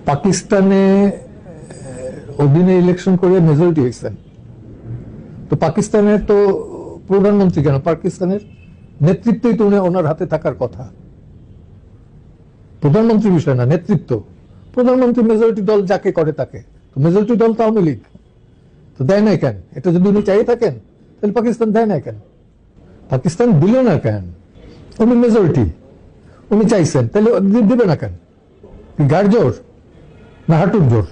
পাকিস্তানে অধীনে ইলেকশন করে মেজরিটি হয়েছেন, তো পাকিস্তানের তো প্রধানমন্ত্রী কেন, পাকিস্তানের নেতৃত্বই তো ওনার হাতে থাকার কথা। প্রধানমন্ত্রীর বিষয় না, নেতৃত্ব। প্রধানমন্ত্রী মেজরিটি দল যাকে করে তাকে, তো মেজরিটি দল তো আওয়ামী লীগ, তো দেয় নাই কেন? এটা যদি উনি চাই থাকেন তাহলে পাকিস্তান দেয় না কেন? পাকিস্তান দিল না কেন? উনি মেজরিটি, উনি চাইছেন, তাহলে দিবে না কেন? গাড় জোর না হাঁটুর জোর?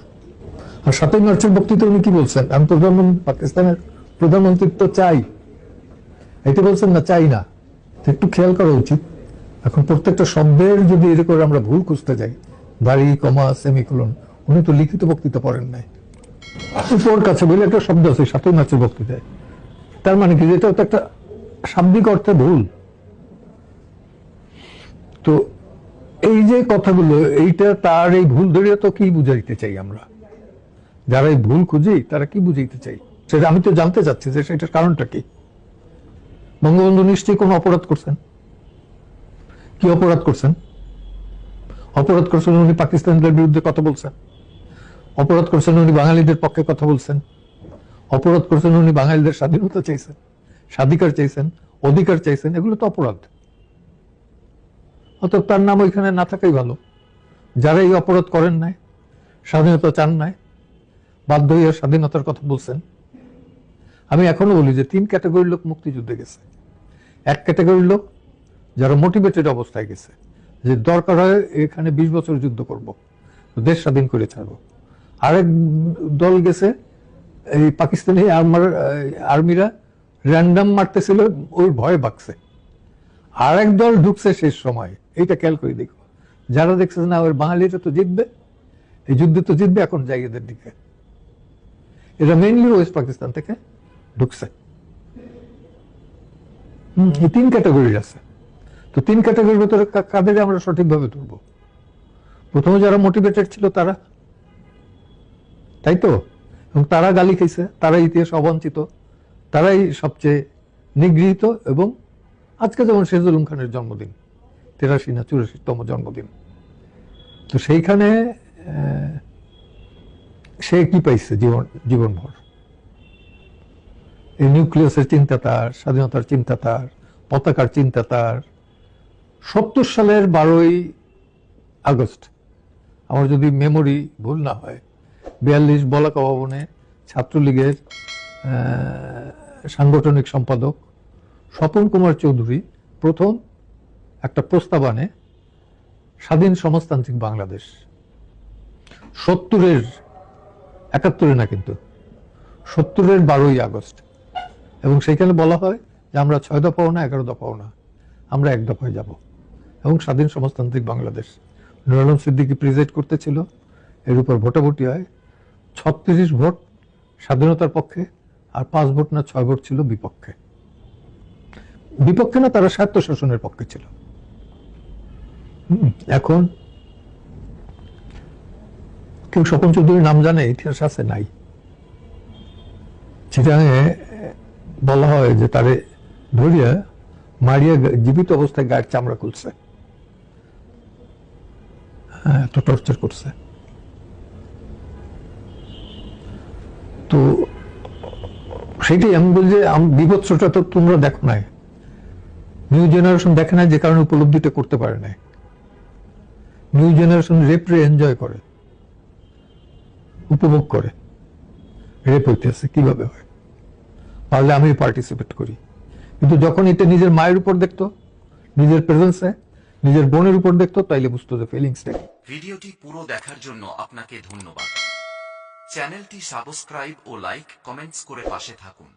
আর ৭ই মার্চের বক্তৃতা উনি কি বলছেন? আমি প্রধানমন্ত্রী, পাকিস্তানের প্রধানমন্ত্রিত্ব চাই, এটা বলছেন না চাই না। একটু খেয়াল করা উচিত। এখন প্রত্যেকটা শব্দের যদি এরকম আমরা ভুল খুঁজতে যাই, দাড়ি, কমা, সেমিকোলন, উনি তো লিখিত বক্তৃতা পড়েন নাই। উপর কাছে বলে একটা শব্দ আছে ৭ই মার্চের বক্তৃতায়, তার মানে কি এটা তো একটা শাব্দিক অর্থে ভুল। তো এই যে কথাগুলো, এইটা তার এই ভুল ধরিয়া তো কি বুঝাইতে চাই আমরা, যারা এই ভুল খুঁজি তারা কি বুঝাইতে চাই সেটা আমি তো জানতে চাচ্ছি যে সেটার কারণটা কি। বঙ্গবন্ধু নিশ্চয়ই কোনো অপরাধ করছেন। কি অপরাধ করছেন? অপরাধ করছেন উনি পাকিস্তানিদের বিরুদ্ধে কথা বলছেন, অপরাধ করছেন উনি বাঙালিদের পক্ষে কথা বলছেন, অপরাধ করছেন উনি বাঙালিদের স্বাধীনতা চাইছেন, স্বাধিকার চাইছেন, অধিকার চাইছেন, এগুলো তো অপরাধ। অতএব তার নাম ওইখানে না থাকাই ভালো। যারা এই অপরাধ করেন নাই, স্বাধীনতা চান নাই, বাধ্য হইয়া স্বাধীনতার কথা বলছেন। আমি এখনো বলি যে ৩ ক্যাটাগরির লোক মুক্তিযুদ্ধে গেছে। এক ক্যাটাগরির লোক যারা মোটিভেটেড অবস্থায় গেছে, যে দরকার হয় এখানে ২০ বছর যুদ্ধ করব, দেশ স্বাধীন করে ছাড়বো। আরেক দল গেছে, এই পাকিস্তানি আর্মিরা র্যান্ডাম মারতেছিল, ওই ভয়ে বাঁকছে। আর এক দল ঢুকছে শেষ সময়, এইটা খেয়াল করে দেখো, যারা দেখছে না ওর বাঙালিরা তো জিতবে, এই যুদ্ধে তো জিতবে, এখন যাই এদের দিকে। এরা মেইনলি ওয়েস্ট পাকিস্তান থেকে ঢুকছে। এই ৩ ক্যাটাগরির আছে। তো ৩ ক্যাটাগরির ভেতরে কাদের আমরা সঠিকভাবে তুলব? প্রথমে যারা মোটিভেটেড ছিল তারা, তাই তো? এবং তারা গালি খাইছে, তারা ইতিহাস অবাঞ্ছিত, তারাই সবচেয়ে নিগৃহীত। এবং আজকে যেমন শেরজুলুম খানের জন্মদিন, ৮৩ না ৮৪তম জন্মদিন, তো সেইখানে সে কি পাইছে জীবনভর? এই নিউক্লিয়াসের চিন্তা তার, স্বাধীনতার চিন্তা তার, পতাকার চিন্তা তার। ৭০ সালের ১২ই আগস্ট, আমার যদি মেমোরি ভুল না হয়, ৪২ বলাকা ভবনে ছাত্রলীগের সাংগঠনিক সম্পাদক স্বপন কুমার চৌধুরী প্রথম একটা প্রস্তাব আনে, স্বাধীন সমাজতান্ত্রিক বাংলাদেশ। ৭০-এর, ৭১-এ না কিন্তু, ৭০-এর ১২ই আগস্ট। এবং সেইখানে বলা হয় যে আমরা ৬ দফাও না, ১১ দফাও না, আমরা ১ দফায় যাব, এবং স্বাধীন সমাজতান্ত্রিক বাংলাদেশ। নূর আলম সিদ্দিকী প্রিজাইড করতেছিল, এর উপর ভোটাভুটি হয়। ৩৬ ভোট স্বাধীনতার পক্ষে, আর ৫ ভোট না ৬ ভোট ছিল বিপক্ষে। বিপক্ষে না, তারা স্বায়ত্তশাসনের পক্ষে ছিল। এখন কেউ স্বপন চৌধুরীর নাম জানে? ইতিহাস আছে নাই। চিটাঙে বলা হয় যে তারে ধরিয়া মারিয়া জীবিত অবস্থায় গায়ের চামড়া খুলছে, এত টর্চার করছে। তো সেটাই আমি বলি যে বিভৎসটা তো তোমরা দেখো নাই, নিউ জেনারেশন দেখে নাই, যে কারণে উপলব্ধিটা করতে পারে নাই। নিউ জেনারেশন রেপরে এনজয় করে, উপভোগ করে। রেপ হইতেছে কিভাবে হয়, তাহলে আমি পার্টিসিপেট করি। কিন্তু যখন এটা নিজের মায়ের উপর দেখতো, নিজের প্রেজেন্সে, নিজের বোনের উপর দেখতো, তাইলে বুঝতো যে ফিলিংসটা। ভিডিওটি পুরো দেখার জন্য আপনাকে ধন্যবাদ। চ্যানেলটি সাবস্ক্রাইব ও লাইক কমেন্টস করে পাশে থাকুন।